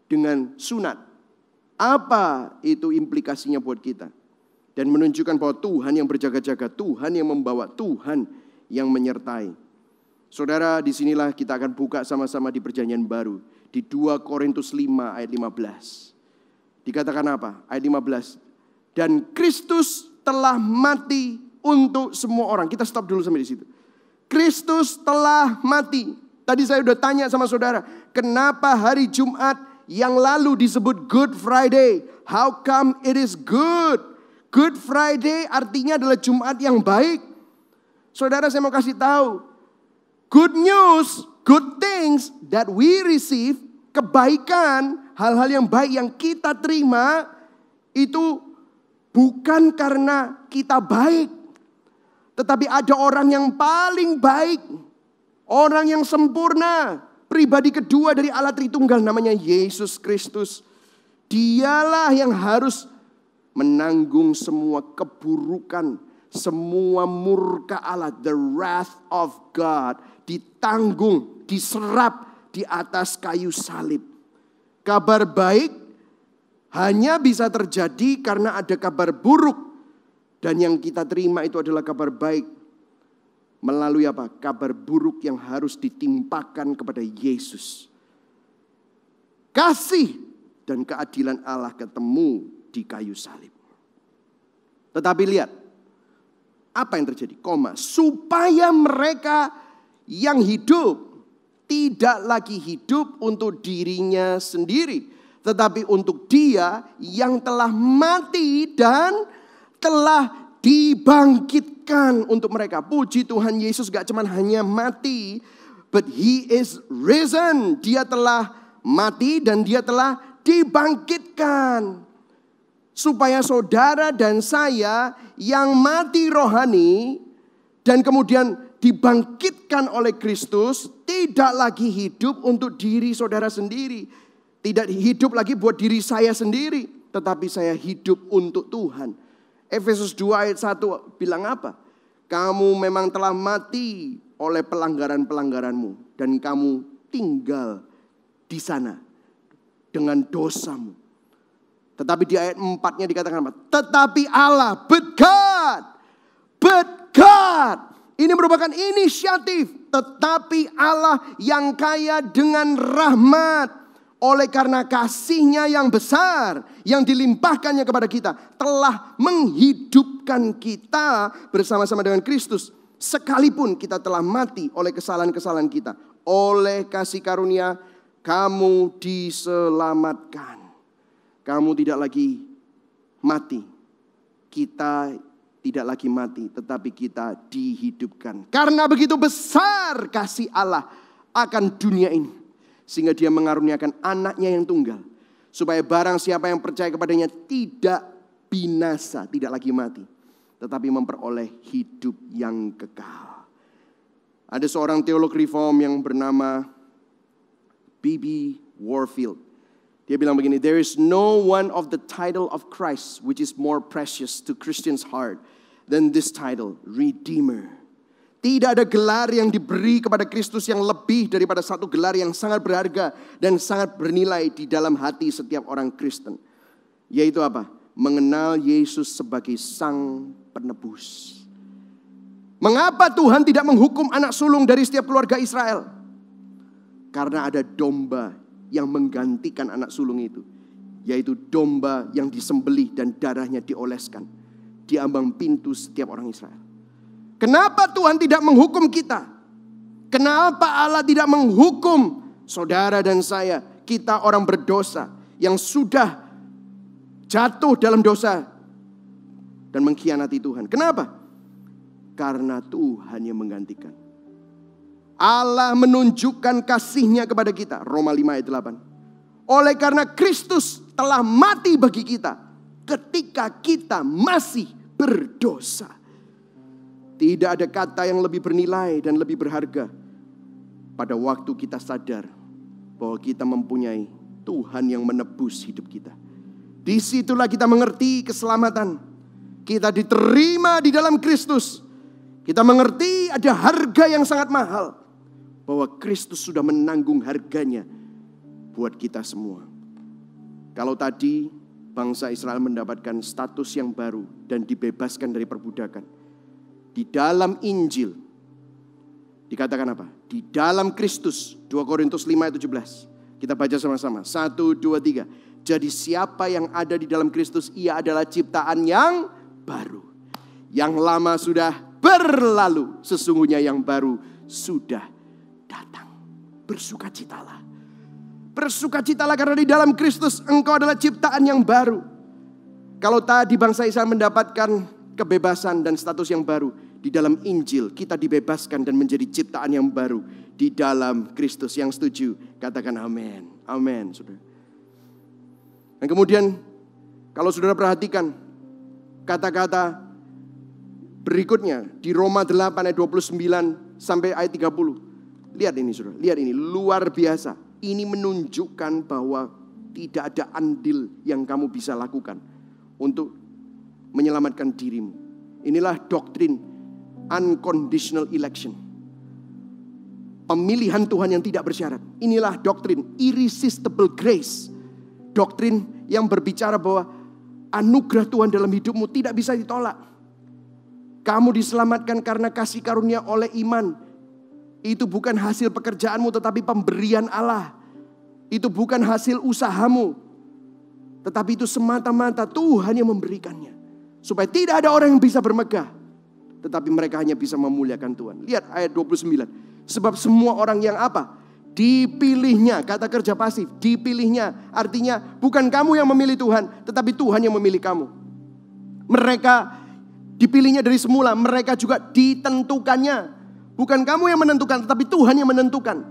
dengan sunat. Apa itu implikasinya buat kita? Dan menunjukkan bahwa Tuhan yang berjaga-jaga, Tuhan yang membawa, Tuhan yang menyertai. Saudara, disinilah kita akan buka sama-sama di perjanjian baru. Di 2 Korintus 5 ayat 15. Dikatakan apa? Ayat 15. Dan Kristus telah mati untuk semua orang. Kita stop dulu sampai di situ. Kristus telah mati. Tadi saya udah tanya sama saudara, kenapa hari Jumat yang lalu disebut Good Friday? How come it is good? Good Friday artinya adalah Jumat yang baik. Saudara, saya mau kasih tahu. Good news, good things that we receive, kebaikan, hal-hal yang baik yang kita terima, itu bukan karena kita baik. Tetapi ada orang yang paling baik, orang yang sempurna, pribadi kedua dari Allah Tritunggal namanya Yesus Kristus. Dialah yang harus menanggung semua keburukan, semua murka Allah, the wrath of God, ditanggung, diserap di atas kayu salib. Kabar baik hanya bisa terjadi karena ada kabar buruk. Dan yang kita terima itu adalah kabar baik. Melalui apa? Kabar buruk yang harus ditimpakan kepada Yesus. Kasih dan keadilan Allah ketemu di kayu salib. Tetapi lihat, apa yang terjadi? Supaya mereka yang hidup tidak lagi hidup untuk dirinya sendiri, tetapi untuk Dia yang telah mati dan telah dibangkitkan untuk mereka. Puji Tuhan, Yesus gak cuma hanya mati But he is risen. Dia telah mati dan dia telah dibangkitkan. Supaya saudara dan saya yang mati rohani dan kemudian dibangkitkan oleh Kristus, tidak lagi hidup untuk diri saudara sendiri. Tidak hidup lagi buat diri saya sendiri, tetapi saya hidup untuk Tuhan. Efesus 2 ayat 1 bilang apa? Kamu memang telah mati oleh pelanggaran-pelanggaranmu dan kamu tinggal di sana dengan dosamu. Tetapi di ayat 4-nya dikatakan apa? Tetapi Allah, but God. Ini merupakan inisiatif. Tetapi Allah yang kaya dengan rahmat, oleh karena kasih-Nya yang besar, yang dilimpahkannya kepada kita, telah menghidupkan kita bersama-sama dengan Kristus. Sekalipun kita telah mati oleh kesalahan-kesalahan kita, oleh kasih karunia kamu diselamatkan. Kamu tidak lagi mati. Kita tidak lagi mati, tetapi kita dihidupkan. Karena begitu besar kasih Allah akan dunia ini, sehingga dia mengaruniakan anaknya yang tunggal, supaya barang siapa yang percaya kepadanya tidak binasa, tidak lagi mati, tetapi memperoleh hidup yang kekal. Ada seorang teolog reform yang bernama B.B. Warfield. Dia bilang begini, there is no one of the title of Christ which is more precious to Christian's heart than this title, Redeemer. Tidak ada gelar yang diberi kepada Kristus yang lebih daripada satu gelar yang sangat berharga dan sangat bernilai di dalam hati setiap orang Kristen. Yaitu apa? Mengenal Yesus sebagai Sang Penebus. Mengapa Tuhan tidak menghukum anak sulung dari setiap keluarga Israel? Karena ada domba yang menggantikan anak sulung itu, yaitu domba yang disembelih dan darahnya dioleskan di ambang pintu setiap orang Israel. Kenapa Tuhan tidak menghukum kita? Kenapa Allah tidak menghukum saudara dan saya, kita orang berdosa yang sudah jatuh dalam dosa dan mengkhianati Tuhan? Kenapa? Karena Tuhan yang menggantikan. Allah menunjukkan kasih-Nya kepada kita. Roma 5 ayat 8. Oleh karena Kristus telah mati bagi kita ketika kita masih berdosa. Tidak ada kata yang lebih bernilai dan lebih berharga pada waktu kita sadar bahwa kita mempunyai Tuhan yang menebus hidup kita. Disitulah kita mengerti keselamatan. Kita diterima di dalam Kristus. Kita mengerti ada harga yang sangat mahal, bahwa Kristus sudah menanggung harganya buat kita semua. Kalau tadi bangsa Israel mendapatkan status yang baru dan dibebaskan dari perbudakan, di dalam Injil dikatakan apa? Di dalam Kristus, 2 Korintus 5 ayat 17. Kita baca sama-sama. 1, 2, 3. Jadi siapa yang ada di dalam Kristus, ia adalah ciptaan yang baru. Yang lama sudah berlalu, sesungguhnya yang baru sudah datang. Bersukacitalah. Bersukacitalah karena di dalam Kristus engkau adalah ciptaan yang baru. Kalau tadi bangsa Israel mendapatkan kebebasan dan status yang baru, di dalam Injil kita dibebaskan dan menjadi ciptaan yang baru di dalam Kristus. Yang setuju katakan amin. Amin, saudara. Dan kemudian kalau saudara perhatikan kata-kata berikutnya di Roma 8 ayat 29 sampai ayat 30. Lihat ini saudara, lihat ini luar biasa. Ini menunjukkan bahwa tidak ada andil yang kamu bisa lakukan untuk menyelamatkan dirimu. Inilah doktrin unconditional election. Pemilihan Tuhan yang tidak bersyarat. Inilah doktrin irresistible grace. Doktrin yang berbicara bahwa anugerah Tuhan dalam hidupmu tidak bisa ditolak. Kamu diselamatkan karena kasih karunia oleh iman. Itu bukan hasil pekerjaanmu tetapi pemberian Allah. Itu bukan hasil usahamu, tetapi itu semata-mata Tuhan yang memberikannya. Supaya tidak ada orang yang bisa bermegah, tetapi mereka hanya bisa memuliakan Tuhan. Lihat ayat 29. Sebab semua orang yang apa? Dipilihnya, kata kerja pasif, dipilihnya. Artinya bukan kamu yang memilih Tuhan, tetapi Tuhan yang memilih kamu. Mereka dipilihnya dari semula, mereka juga ditentukannya. Bukan kamu yang menentukan, tetapi Tuhan yang menentukan.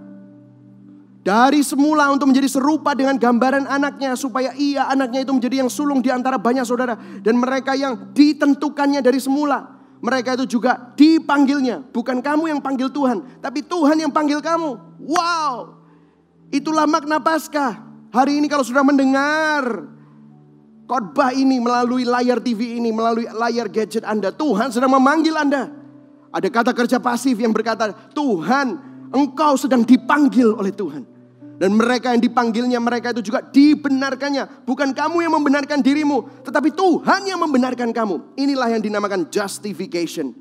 Dari semula untuk menjadi serupa dengan gambaran anaknya, supaya anaknya itu menjadi yang sulung di antara banyak saudara. Dan mereka yang ditentukannya dari semula, mereka itu juga dipanggilnya. Bukan kamu yang panggil Tuhan, tapi Tuhan yang panggil kamu. Wow, itulah makna Paskah. Hari ini kalau sudah mendengar khotbah ini melalui layar TV ini, melalui layar gadget Anda, Tuhan sedang memanggil Anda. Ada kata kerja pasif yang berkata, Tuhan, engkau sedang dipanggil oleh Tuhan. Dan mereka yang dipanggilnya, mereka itu juga dibenarkannya. Bukan kamu yang membenarkan dirimu, tetapi Tuhan yang membenarkan kamu. Inilah yang dinamakan justification.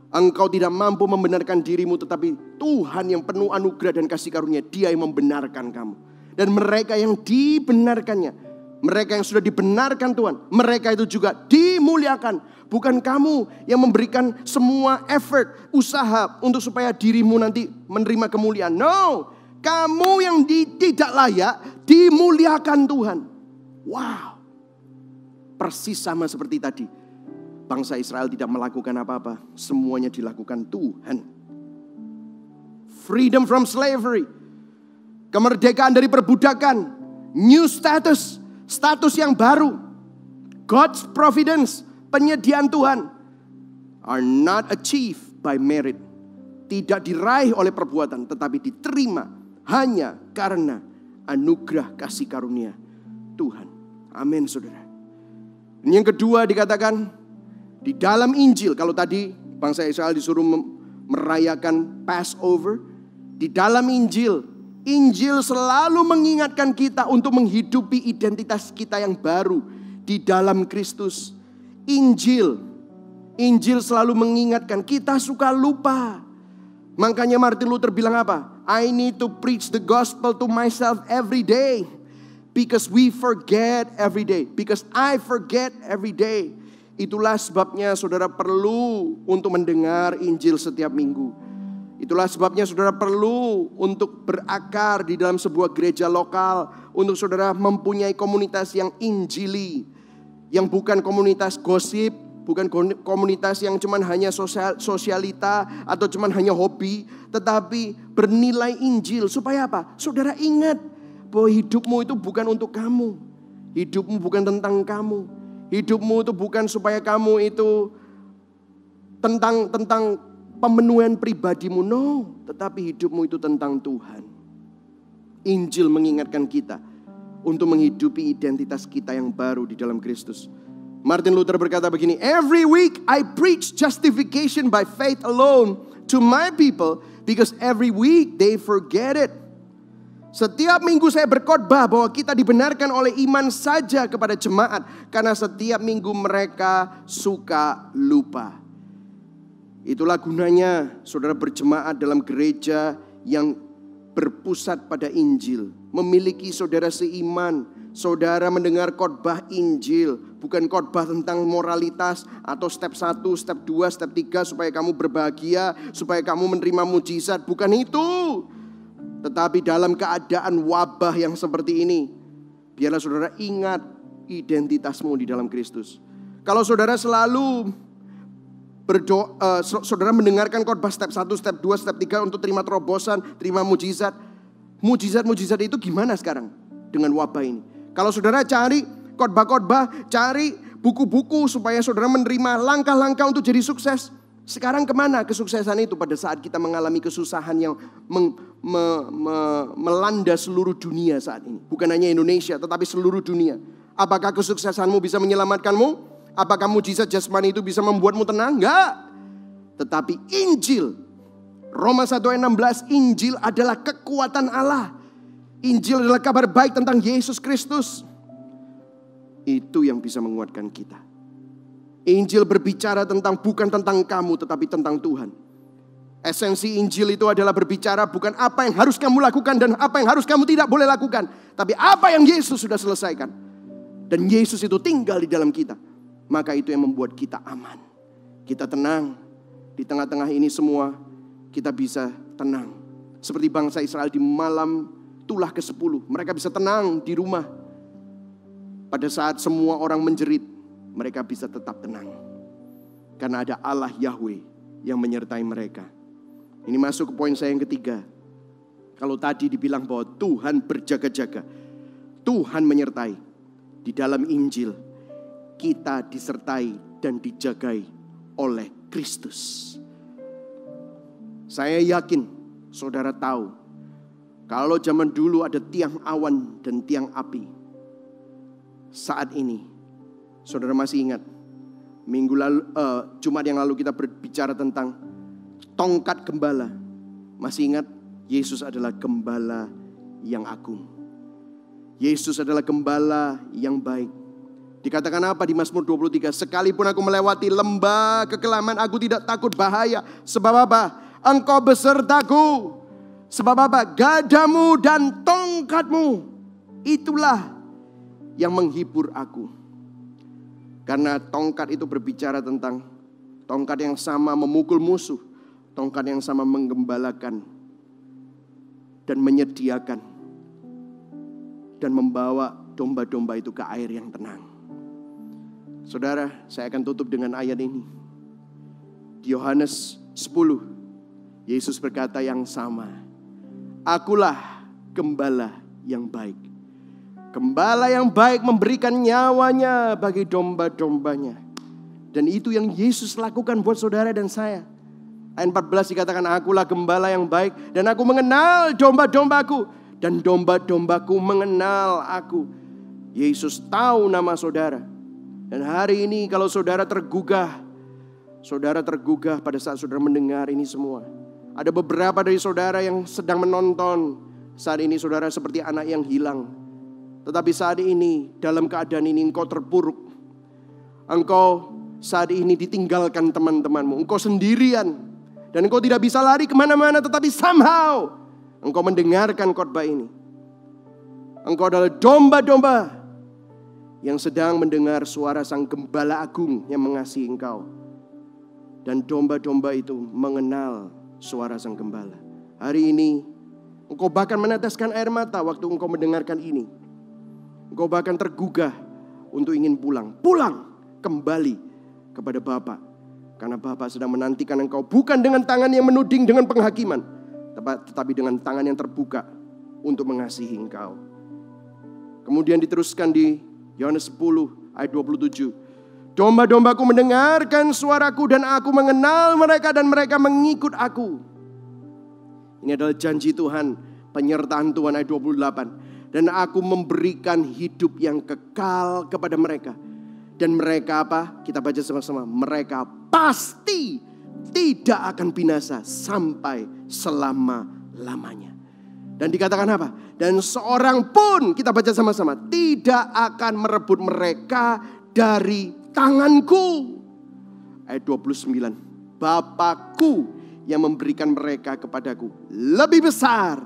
Engkau tidak mampu membenarkan dirimu, tetapi Tuhan yang penuh anugerah dan kasih karunia, Dia yang membenarkan kamu. Dan mereka yang dibenarkannya, mereka yang sudah dibenarkan Tuhan, mereka itu juga dimuliakan. Bukan kamu yang memberikan semua effort, usaha untuk supaya dirimu nanti menerima kemuliaan. No, kamu yang tidak layak dimuliakan Tuhan. Wow, persis sama seperti tadi. Bangsa Israel tidak melakukan apa-apa, semuanya dilakukan Tuhan. Freedom from slavery, kemerdekaan dari perbudakan, new status, status yang baru, God's providence, penyediaan Tuhan, are not achieved by merit. Tidak diraih oleh perbuatan, tetapi diterima hanya karena anugerah kasih karunia Tuhan. Amin, saudara. Ini yang kedua dikatakan di dalam Injil. Kalau tadi bangsa Israel disuruh merayakan Passover, di dalam Injil, Injil selalu mengingatkan kita untuk menghidupi identitas kita yang baru di dalam Kristus. Injil selalu mengingatkan, kita suka lupa. Makanya Martin Luther bilang apa? I need to preach the gospel to myself every day. Because we forget every day. Because I forget every day. Itulah sebabnya saudara perlu untuk mendengar Injil setiap minggu. Itulah sebabnya saudara perlu untuk berakar di dalam sebuah gereja lokal. Untuk saudara mempunyai komunitas yang injili. Yang bukan komunitas gosip, bukan komunitas yang cuman hanya sosialita atau cuman hanya hobi, tetapi bernilai Injil. Supaya apa? Saudara ingat bahwa hidupmu itu bukan untuk kamu. Hidupmu bukan tentang kamu. Hidupmu itu bukan supaya kamu itu tentang pemenuhan pribadimu. No, tetapi hidupmu itu tentang Tuhan. Injil mengingatkan kita untuk menghidupi identitas kita yang baru di dalam Kristus. Martin Luther berkata begini, every week I preach justification by faith alone to my people because every week they forget it. Setiap minggu saya berkhotbah bahwa kita dibenarkan oleh iman saja kepada jemaat, karena setiap minggu mereka suka lupa. Itulah gunanya saudara berjemaat dalam gereja yang berpusat pada Injil. Memiliki saudara seiman, saudara mendengar khotbah Injil, bukan khotbah tentang moralitas atau step 1, step 2, step 3 supaya kamu berbahagia, supaya kamu menerima mujizat. Bukan itu. Tetapi dalam keadaan wabah yang seperti ini, biarlah saudara ingat identitasmu di dalam Kristus. Kalau saudara selalu berdoa, saudara mendengarkan khotbah step 1, step 2, step 3 untuk terima terobosan, terima mujizat. Mujizat itu gimana sekarang dengan wabah ini? Kalau saudara cari khotbah-khotbah, cari buku-buku supaya saudara menerima langkah-langkah untuk jadi sukses. Sekarang kemana kesuksesan itu pada saat kita mengalami kesusahan yang melanda seluruh dunia saat ini? Bukan hanya Indonesia, tetapi seluruh dunia. Apakah kesuksesanmu bisa menyelamatkanmu? Apakah mujizat jasmani itu bisa membuatmu tenang? Enggak. Tetapi Injil, Roma 1 ayat 16, Injil adalah kekuatan Allah. Injil adalah kabar baik tentang Yesus Kristus. Itu yang bisa menguatkan kita. Injil berbicara bukan tentang kamu, tetapi tentang Tuhan. Esensi Injil itu adalah berbicara bukan apa yang harus kamu lakukan dan apa yang harus kamu tidak boleh lakukan, tapi apa yang Yesus sudah selesaikan. Dan Yesus itu tinggal di dalam kita. Maka itu yang membuat kita aman. Kita tenang. Di tengah-tengah ini semua kita bisa tenang. Seperti bangsa Israel di malam tulah ke-10. Mereka bisa tenang di rumah. Pada saat semua orang menjerit, mereka bisa tetap tenang. Karena ada Allah Yahweh yang menyertai mereka. Ini masuk ke poin saya yang ketiga. Kalau tadi dibilang bahwa Tuhan berjaga-jaga, Tuhan menyertai. Di dalam Injil, kita disertai dan dijagai oleh Kristus. Saya yakin saudara tahu, kalau zaman dulu ada tiang awan dan tiang api. Saat ini, saudara masih ingat, Jumat yang lalu kita berbicara tentang tongkat gembala. Masih ingat, Yesus adalah gembala yang agung. Yesus adalah gembala yang baik. Dikatakan apa di Mazmur 23? Sekalipun aku melewati lembah kekelaman, aku tidak takut bahaya. Sebab apa? Engkau besertaku. Sebab apa? Gadamu dan tongkatmu, itulah yang menghibur aku. Karena tongkat itu berbicara tentang tongkat yang sama memukul musuh, tongkat yang sama menggembalakan dan menyediakan dan membawa domba-domba itu ke air yang tenang. Saudara, saya akan tutup dengan ayat ini. Di Yohanes 10, Yesus berkata yang sama. Akulah gembala yang baik. Gembala yang baik memberikan nyawanya bagi domba-dombanya. Dan itu yang Yesus lakukan buat saudara dan saya. Ayat 14 dikatakan, akulah gembala yang baik dan aku mengenal domba-dombaku. Dan domba-dombaku mengenal aku. Yesus tahu nama saudara. Dan hari ini kalau saudara tergugah pada saat saudara mendengar ini semua. Ada beberapa dari saudara yang sedang menonton. Saat ini saudara seperti anak yang hilang. Tetapi saat ini dalam keadaan ini engkau terpuruk. Engkau saat ini ditinggalkan teman-temanmu. Engkau sendirian. Dan engkau tidak bisa lari kemana-mana. Tetapi somehow engkau mendengarkan khotbah ini. Engkau adalah domba-domba yang sedang mendengar suara sang gembala agung yang mengasihi engkau. Dan domba-domba itu mengenal suara sang gembala. Hari ini engkau bahkan meneteskan air mata waktu engkau mendengarkan ini. Engkau bahkan tergugah untuk ingin pulang. Pulang kembali kepada Bapa. Karena Bapa sedang menantikan engkau bukan dengan tangan yang menuding dengan penghakiman, tetapi dengan tangan yang terbuka untuk mengasihi engkau. Kemudian diteruskan di Yohanes 10 ayat 27. Domba-dombaku mendengarkan suaraku dan aku mengenal mereka dan mereka mengikut aku. Ini adalah janji Tuhan, penyertaan Tuhan ayat 28. Dan aku memberikan hidup yang kekal kepada mereka. Dan mereka apa? Kita baca sama-sama. Mereka pasti tidak akan binasa sampai selama-lamanya. Dan dikatakan apa? Dan seorang pun, kita baca sama-sama, tidak akan merebut mereka dari tanganku. Ayat 29. Bapakku yang memberikan mereka kepadaku lebih besar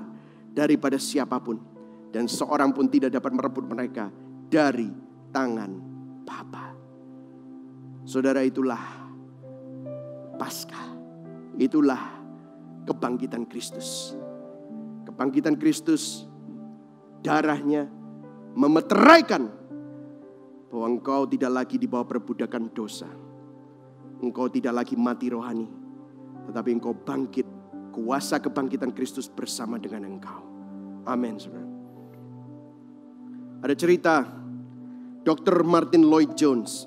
daripada siapapun. Dan seorang pun tidak dapat merebut mereka dari tangan Bapa. Saudara, itulah Paskah. Itulah kebangkitan Kristus. Kebangkitan Kristus, darahnya memeteraikan bahwa engkau tidak lagi di bawah perbudakan dosa. Engkau tidak lagi mati rohani, tetapi engkau bangkit. Kuasa kebangkitan Kristus bersama dengan engkau. Amin, saudara. Ada cerita Dr. Martin Lloyd Jones,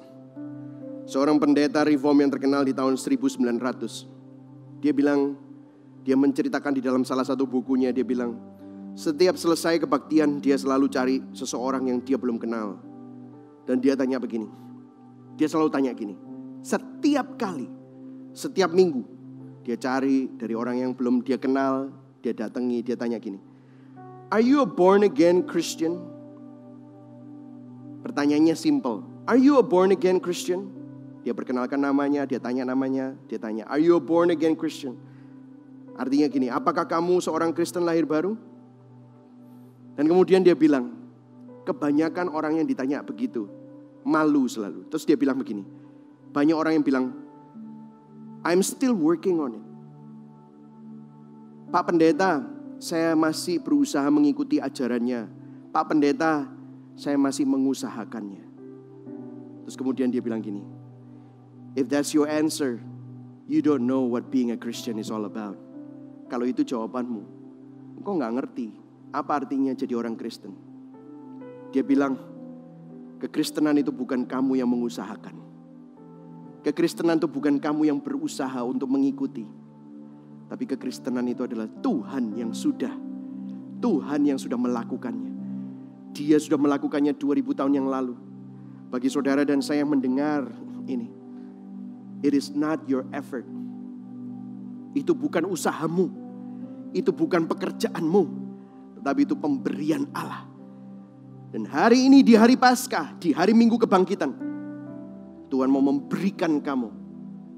seorang pendeta reform yang terkenal di tahun 1900. Dia menceritakan di dalam salah satu bukunya, dia bilang, setiap selesai kebaktian dia selalu cari seseorang yang dia belum kenal. Dan dia tanya begini, dia selalu tanya gini, setiap kali, setiap minggu, dia cari dari orang yang belum dia kenal, dia datangi, dia tanya gini, are you a born again Christian? Pertanyaannya simple, are you a born again Christian? Dia perkenalkan namanya, dia tanya namanya, dia tanya, are you a born again Christian? Artinya gini, apakah kamu seorang Kristen lahir baru? Dan kemudian dia bilang, kebanyakan orang yang ditanya begitu, malu selalu. Terus dia bilang begini, banyak orang yang bilang, I'm still working on it. Pak Pendeta, saya masih berusaha mengikuti ajarannya. Pak Pendeta, saya masih mengusahakannya. Terus kemudian dia bilang gini, if that's your answer, you don't know what being a Christian is all about. Kalau itu jawabanmu, engkau gak ngerti apa artinya jadi orang Kristen. Dia bilang, kekristenan itu bukan kamu yang mengusahakan. Kekristenan itu bukan kamu yang berusaha untuk mengikuti. Tapi kekristenan itu adalah Tuhan yang sudah melakukannya. Dia sudah melakukannya 2000 tahun yang lalu. Bagi saudara dan saya yang mendengar ini, it is not your effort. Itu bukan usahamu, itu bukan pekerjaanmu, tetapi itu pemberian Allah. Dan hari ini di hari Paskah, di hari Minggu Kebangkitan, Tuhan mau memberikan kamu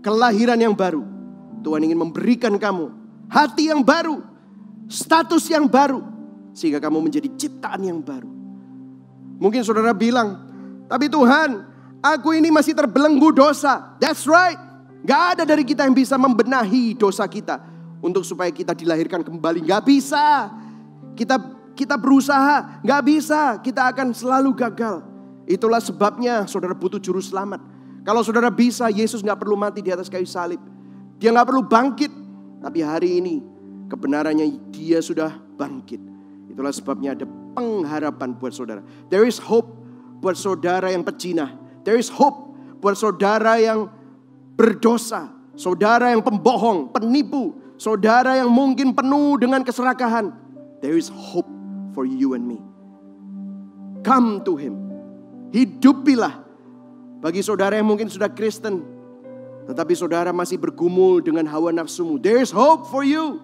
kelahiran yang baru. Tuhan ingin memberikan kamu hati yang baru, status yang baru, sehingga kamu menjadi ciptaan yang baru. Mungkin saudara bilang, tapi Tuhan, aku ini masih terbelenggu dosa. That's right. Gak ada dari kita yang bisa membenahi dosa kita untuk supaya kita dilahirkan kembali. Gak bisa. Kita berusaha, gak bisa. Kita akan selalu gagal. Itulah sebabnya saudara butuh juru selamat. Kalau saudara bisa, Yesus gak perlu mati di atas kayu salib. Dia gak perlu bangkit. Tapi hari ini kebenarannya dia sudah bangkit. Itulah sebabnya ada pengharapan buat saudara. There is hope buat saudara yang pejinah. There is hope buat saudara yang berdosa, saudara yang pembohong, penipu, saudara yang mungkin penuh dengan keserakahan. There is hope for you and me. Come to Him. Hidupilah. Bagi saudara yang mungkin sudah Kristen, tetapi saudara masih bergumul dengan hawa nafsumu, there is hope for you.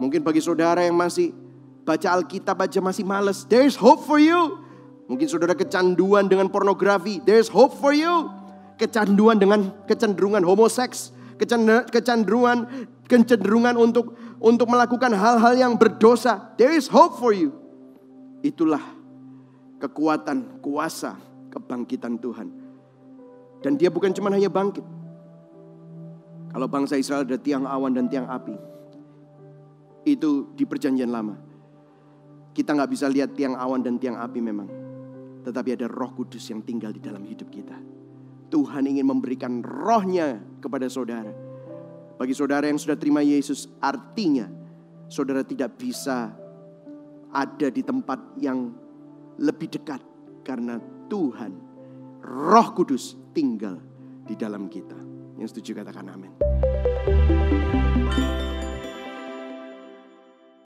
Mungkin bagi saudara yang masih baca Alkitab aja masih males, there is hope for you. Mungkin saudara kecanduan dengan pornografi, there is hope for you. Kecanduan dengan kecenderungan homoseks, kecenderungan untuk melakukan hal-hal yang berdosa, there is hope for you. Itulah kekuatan, kuasa, kebangkitan Tuhan. Dan dia bukan cuma hanya bangkit. Kalau bangsa Israel ada tiang awan dan tiang api, itu di perjanjian lama. Kita gak bisa lihat tiang awan dan tiang api memang, tetapi ada Roh Kudus yang tinggal di dalam hidup kita. Tuhan ingin memberikan rohnya kepada saudara. Bagi saudara yang sudah terima Yesus, artinya saudara tidak bisa ada di tempat yang lebih dekat. Karena Tuhan, Roh Kudus tinggal di dalam kita. Yang setuju katakan amin.